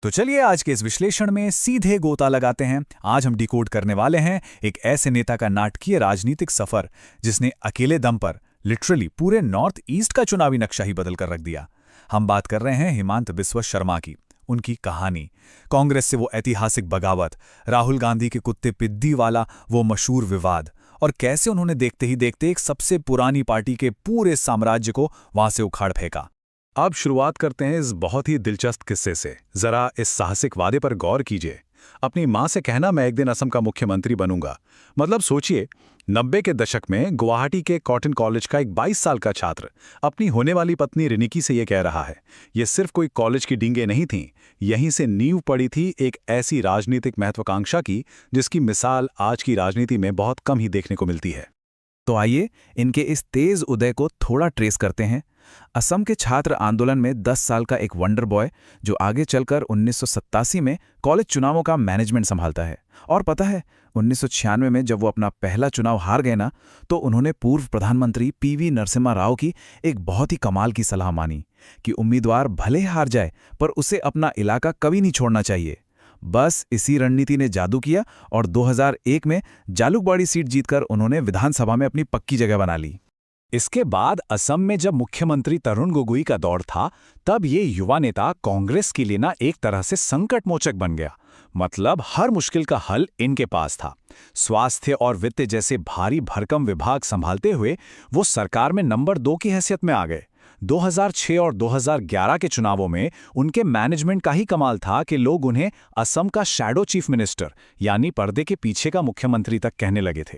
तो चलिए आज के इस विश्लेषण में सीधे गोता लगाते हैं। आज हम डिकोड करने वाले हैं एक ऐसे नेता का नाटकीय राजनीतिक सफर जिसने अकेले दम पर लिटरली पूरे नॉर्थ ईस्ट का चुनावी नक्शा ही बदल कर रख दिया। हम बात कर रहे हैं हिमंत बिस्वा शर्मा की। उनकी कहानी, कांग्रेस से वो ऐतिहासिक बगावत, राहुल गांधी के कुत्ते पिद्दी वाला वो मशहूर विवाद, और कैसे उन्होंने देखते ही देखते एक सबसे पुरानी पार्टी के पूरे साम्राज्य को वहां से उखाड़ फेंका। अब शुरुआत करते हैं इस बहुत ही दिलचस्प किस्से से। जरा इस साहसिक वादे पर गौर कीजिए। अपनी मां से कहना मैं एक दिन असम का मुख्यमंत्री बनूंगा। मतलब सोचिए, 90 के दशक में गुवाहाटी के कॉटन कॉलेज का एक 22 साल का छात्र अपनी होने वाली पत्नी रिनिकी से ये कह रहा है। ये सिर्फ कोई कॉलेज की डींगे नहीं थीं, यहीं से नींव पड़ी थी एक ऐसी राजनीतिक महत्वाकांक्षा की जिसकी मिसाल आज की राजनीति में बहुत कम ही देखने को मिलती है। तो आइए इनके इस तेज उदय को थोड़ा ट्रेस करते हैं। असम के छात्र आंदोलन में 10 साल का एक वंडर बॉय जो आगे चलकर 1987 में कॉलेज चुनावों का मैनेजमेंट संभालता है। और पता है, 1996 में जब वो अपना पहला चुनाव हार गए ना, तो उन्होंने पूर्व प्रधानमंत्री पीवी नरसिम्हा राव की एक बहुत ही कमाल की सलाह मानी कि उम्मीदवार भले हार जाए पर उसे अपना इलाका कभी नहीं छोड़ना चाहिए। बस इसी रणनीति ने जादू किया और 2001 में जालुकबाड़ी सीट जीतकर उन्होंने विधानसभा में अपनी पक्की जगह बना ली। इसके बाद असम में जब मुख्यमंत्री तरुण गोगोई का दौर था, तब ये युवा नेता कांग्रेस के लिए ना एक तरह से संकट मोचक बन गया। मतलब हर मुश्किल का हल इनके पास था। स्वास्थ्य और वित्त जैसे भारी भरकम विभाग संभालते हुए वो सरकार में नंबर 2 की हैसियत में आ गए। 2006 और 2011 के चुनावों में उनके मैनेजमेंट का ही कमाल था कि लोग उन्हें असम का शैडो चीफ मिनिस्टर यानी पर्दे के पीछे का मुख्यमंत्री तक कहने लगे थे।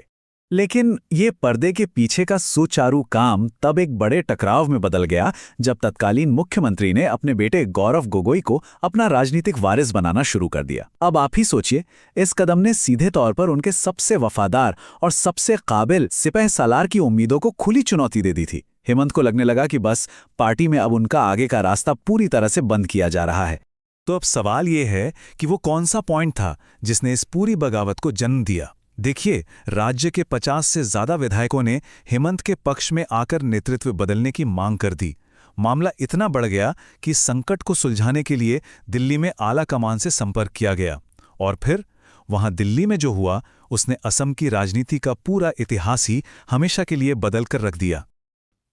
लेकिन ये पर्दे के पीछे का सुचारू काम तब एक बड़े टकराव में बदल गया जब तत्कालीन मुख्यमंत्री ने अपने बेटे गौरव गोगोई को अपना राजनीतिक वारिस बनाना शुरू कर दिया। अब आप ही सोचिए, इस कदम ने सीधे तौर पर उनके सबसे वफादार और सबसे काबिल सिपह सालार की उम्मीदों को खुली चुनौती दे दी थी। हेमंत को लगने लगा कि बस पार्टी में अब उनका आगे का रास्ता पूरी तरह से बंद किया जा रहा है। तो अब सवाल ये है कि वो कौन सा पॉइंट था जिसने इस पूरी बगावत को जन्म दिया। देखिए, राज्य के 50 से ज्यादा विधायकों ने हेमंत के पक्ष में आकर नेतृत्व बदलने की मांग कर दी। मामला इतना बढ़ गया कि संकट को सुलझाने के लिए दिल्ली में आला कमान से संपर्क किया गया। और फिर वहां दिल्ली में जो हुआ, उसने असम की राजनीति का पूरा इतिहास ही हमेशा के लिए बदल कर रख दिया।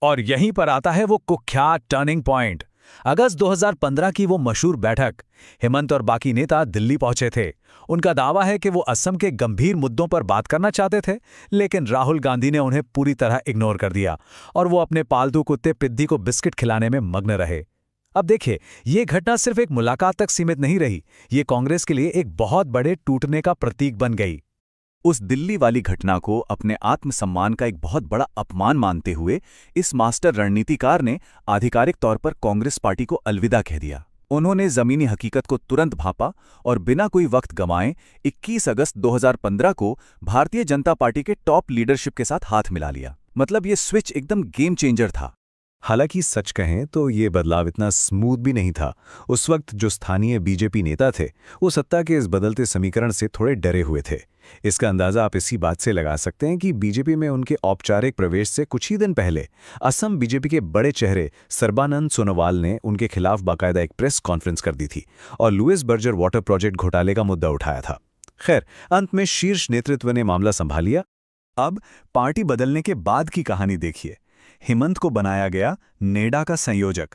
और यहीं पर आता है वो कुख्यात टर्निंग पॉइंट। अगस्त 2015 की वो मशहूर बैठक। हेमंत और बाकी नेता दिल्ली पहुंचे थे। उनका दावा है कि वो असम के गंभीर मुद्दों पर बात करना चाहते थे, लेकिन राहुल गांधी ने उन्हें पूरी तरह इग्नोर कर दिया और वो अपने पालतू कुत्ते पिद्दी को बिस्किट खिलाने में मग्न रहे। अब देखिए, ये घटना सिर्फ एक मुलाकात तक सीमित नहीं रही, ये कांग्रेस के लिए एक बहुत बड़े टूटने का प्रतीक बन गई। उस दिल्ली वाली घटना को अपने आत्मसम्मान का एक बहुत बड़ा अपमान मानते हुए इस मास्टर रणनीतिकार ने आधिकारिक तौर पर कांग्रेस पार्टी को अलविदा कह दिया। उन्होंने जमीनी हकीकत को तुरंत भांपा और बिना कोई वक्त गंवाए 21 अगस्त 2015 को भारतीय जनता पार्टी के टॉप लीडरशिप के साथ हाथ मिला लिया। मतलब ये स्विच एकदम गेम चेंजर था। हालांकि सच कहें तो ये बदलाव इतना स्मूथ भी नहीं था। उस वक्त जो स्थानीय बीजेपी नेता थे, वो सत्ता के इस बदलते समीकरण से थोड़े डरे हुए थे। इसका अंदाजा आप इसी बात से लगा सकते हैं कि बीजेपी में उनके औपचारिक प्रवेश से कुछ ही दिन पहले असम बीजेपी के बड़े चेहरे सर्बानंद सोनोवाल ने उनके खिलाफ बाकायदा एक प्रेस कॉन्फ्रेंस कर दी थी और लुइस बर्जर वाटर प्रोजेक्ट घोटाले का मुद्दा उठाया था। खैर, अंत में शीर्ष नेतृत्व ने मामला संभाल लिया। अब पार्टी बदलने के बाद की कहानी देखिए। हेमंत को बनाया गया नेडा का संयोजक।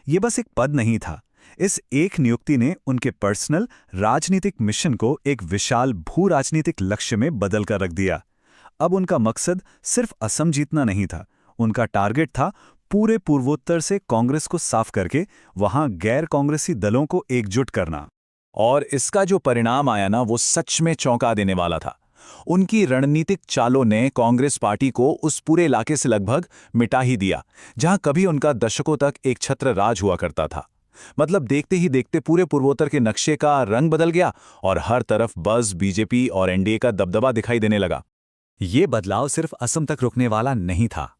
ये बस एक पद नहीं था, इस एक नियुक्ति ने उनके पर्सनल राजनीतिक मिशन को एक विशाल भू राजनीतिक लक्ष्य में बदल कर रख दिया। अब उनका मकसद सिर्फ असम जीतना नहीं था, उनका टारगेट था पूरे पूर्वोत्तर से कांग्रेस को साफ करके वहां गैर कांग्रेसी दलों को एकजुट करना। और इसका जो परिणाम आया ना, वो सच में चौंका देने वाला था। उनकी रणनीतिक चालों ने कांग्रेस पार्टी को उस पूरे इलाके से लगभग मिटा ही दिया जहां कभी उनका दशकों तक एक छत्र राज हुआ करता था। मतलब देखते ही देखते पूरे पूर्वोत्तर के नक्शे का रंग बदल गया और हर तरफ बस बीजेपी और एनडीए का दबदबा दिखाई देने लगा। ये बदलाव सिर्फ असम तक रुकने वाला नहीं था,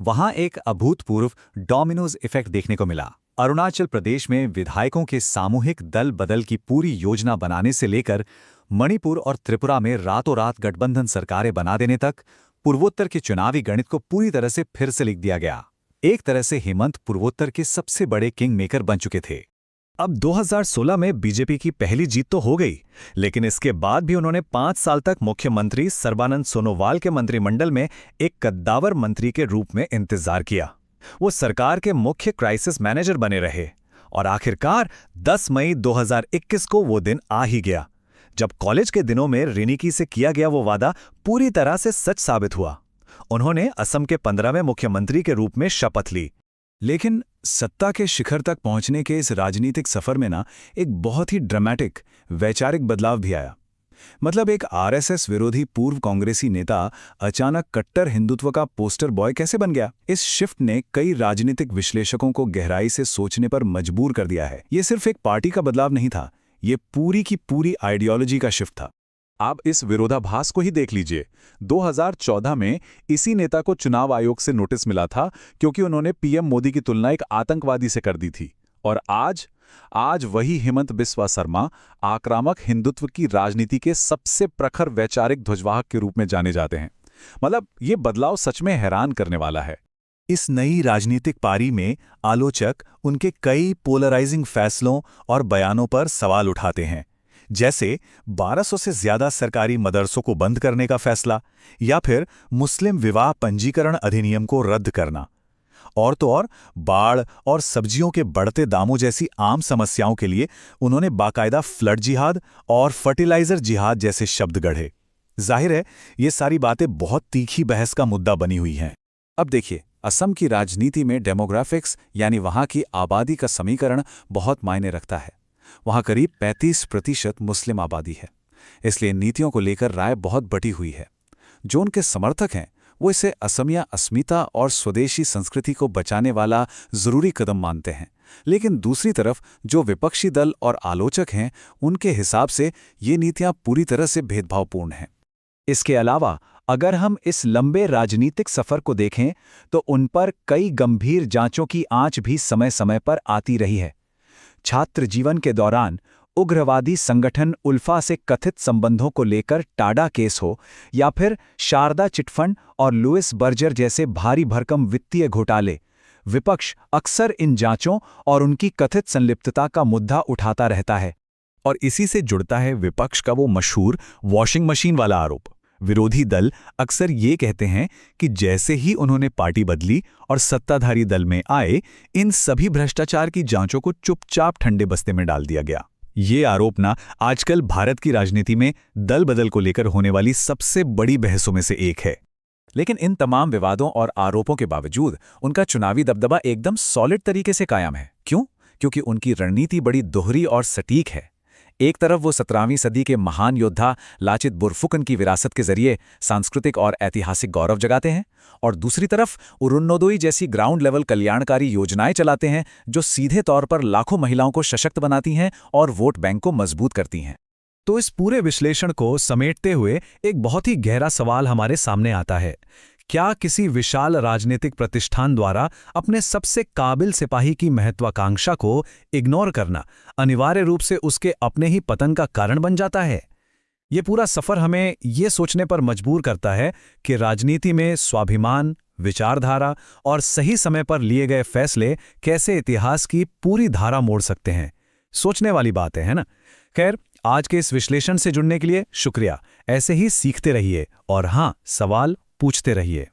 वहां एक अभूतपूर्व डोमिनोज इफेक्ट देखने को मिला। अरुणाचल प्रदेश में विधायकों के सामूहिक दल बदल की पूरी योजना बनाने से लेकर मणिपुर और त्रिपुरा में रातों रात गठबंधन सरकारें बना देने तक पूर्वोत्तर के चुनावी गणित को पूरी तरह से फिर से लिख दिया गया। एक तरह से हेमंत पूर्वोत्तर के सबसे बड़े किंग मेकर बन चुके थे। अब 2016 में बीजेपी की पहली जीत तो हो गई, लेकिन इसके बाद भी उन्होंने 5 साल तक मुख्यमंत्री सर्बानंद सोनोवाल के मंत्रिमंडल में एक कद्दावर मंत्री के रूप में इंतजार किया। वो सरकार के मुख्य क्राइसिस मैनेजर बने रहे और आखिरकार 10 मई 2021 को वो दिन आ ही गया, जब कॉलेज के दिनों में रिनिकी से किया गया वो वादा पूरी तरह से सच साबित हुआ। उन्होंने असम के 15वें मुख्यमंत्री के रूप में शपथ ली। लेकिन सत्ता के शिखर तक पहुंचने के इस राजनीतिक सफर में एक बहुत ही ड्रामेटिक वैचारिक बदलाव भी आया। मतलब एक आरएसएस विरोधी पूर्व कांग्रेसी नेता अचानक कट्टर हिंदुत्व का पोस्टर बॉय कैसे बन गया? इस शिफ्ट ने कई राजनीतिक विश्लेषकों को गहराई से सोचने पर मजबूर कर दिया है। ये सिर्फ एक पार्टी का बदलाव नहीं था, ये पूरी की पूरी आइडियोलॉजी का शिफ्ट था। आप इस विरोधाभास को ही देख लीजिए। 2014 में इसी नेता को चुनाव आयोग से नोटिस मिला था क्योंकि उन्होंने पीएम मोदी की तुलना एक आतंकवादी से कर दी थी। और आज वही हेमंत बिस्वा शर्मा आक्रामक हिंदुत्व की राजनीति के सबसे प्रखर वैचारिक ध्वजवाहक के रूप में जाने जाते हैं। मतलब ये बदलाव सच में हैरान करने वाला है। इस नई राजनीतिक पारी में आलोचक उनके कई पोलराइजिंग फैसलों और बयानों पर सवाल उठाते हैं, जैसे 1200 से ज्यादा सरकारी मदरसों को बंद करने का फैसला या फिर मुस्लिम विवाह पंजीकरण अधिनियम को रद्द करना। और तो और बाढ़ और सब्जियों के बढ़ते दामों जैसी आम समस्याओं के लिए उन्होंने बाकायदा फ्लड जिहाद और फर्टिलाइजर जिहाद जैसे शब्द गढ़े। जाहिर है ये सारी बातें बहुत तीखी बहस का मुद्दा बनी हुई हैं। अब देखिए, असम की राजनीति में डेमोग्राफिक्स यानी वहां की आबादी का समीकरण बहुत मायने रखता है। वहां करीब 35% मुस्लिम आबादी है, इसलिए नीतियों को लेकर राय बहुत बटी हुई है। जो उनके समर्थक हैं वो इसे असमिया अस्मिता और स्वदेशी संस्कृति को बचाने वाला जरूरी कदम मानते हैं, लेकिन दूसरी तरफ जो विपक्षी दल और आलोचक हैं उनके हिसाब से ये नीतियां पूरी तरह से भेदभावपूर्ण हैं। इसके अलावा अगर हम इस लंबे राजनीतिक सफर को देखें तो उन पर कई गंभीर जांचों की आंच भी समय समय पर आती रही है। छात्र जीवन के दौरान उग्रवादी संगठन उल्फा से कथित संबंधों को लेकर टाडा केस हो या फिर शारदा चिटफंड और लुइस बर्जर जैसे भारी भरकम वित्तीय घोटाले, विपक्ष अक्सर इन जांचों और उनकी कथित संलिप्तता का मुद्दा उठाता रहता है। और इसी से जुड़ता है विपक्ष का वो मशहूर वॉशिंग मशीन वाला आरोप। विरोधी दल अक्सर ये कहते हैं कि जैसे ही उन्होंने पार्टी बदली और सत्ताधारी दल में आए, इन सभी भ्रष्टाचार की जांचों को चुपचाप ठंडे बस्ते में डाल दिया गया। ये आरोप आजकल भारत की राजनीति में दल बदल को लेकर होने वाली सबसे बड़ी बहसों में से एक है। लेकिन इन तमाम विवादों और आरोपों के बावजूद उनका चुनावी दबदबा एकदम सॉलिड तरीके से कायम है। क्यों? क्योंकि उनकी रणनीति बड़ी दोहरी और सटीक है। एक तरफ वो 17वीं सदी के महान योद्धा लाचित बोरफुकन की विरासत के जरिए सांस्कृतिक और ऐतिहासिक गौरव जगाते हैं, और दूसरी तरफ अरुणोदय जैसी ग्राउंड लेवल कल्याणकारी योजनाएं चलाते हैं जो सीधे तौर पर लाखों महिलाओं को सशक्त बनाती हैं और वोट बैंक को मजबूत करती हैं। तो इस पूरे विश्लेषण को समेटते हुए एक बहुत ही गहरा सवाल हमारे सामने आता है। क्या किसी विशाल राजनीतिक प्रतिष्ठान द्वारा अपने सबसे काबिल सिपाही की महत्वाकांक्षा को इग्नोर करना अनिवार्य रूप से उसके अपने ही पतन का कारण बन जाता है? ये पूरा सफर हमें ये सोचने पर मजबूर करता है कि राजनीति में स्वाभिमान, विचारधारा और सही समय पर लिए गए फैसले कैसे इतिहास की पूरी धारा मोड़ सकते हैं। सोचने वाली बात है ना? खैर, आज के इस विश्लेषण से जुड़ने के लिए शुक्रिया। ऐसे ही सीखते रहिए और हाँ, सवाल पूछते रहिए।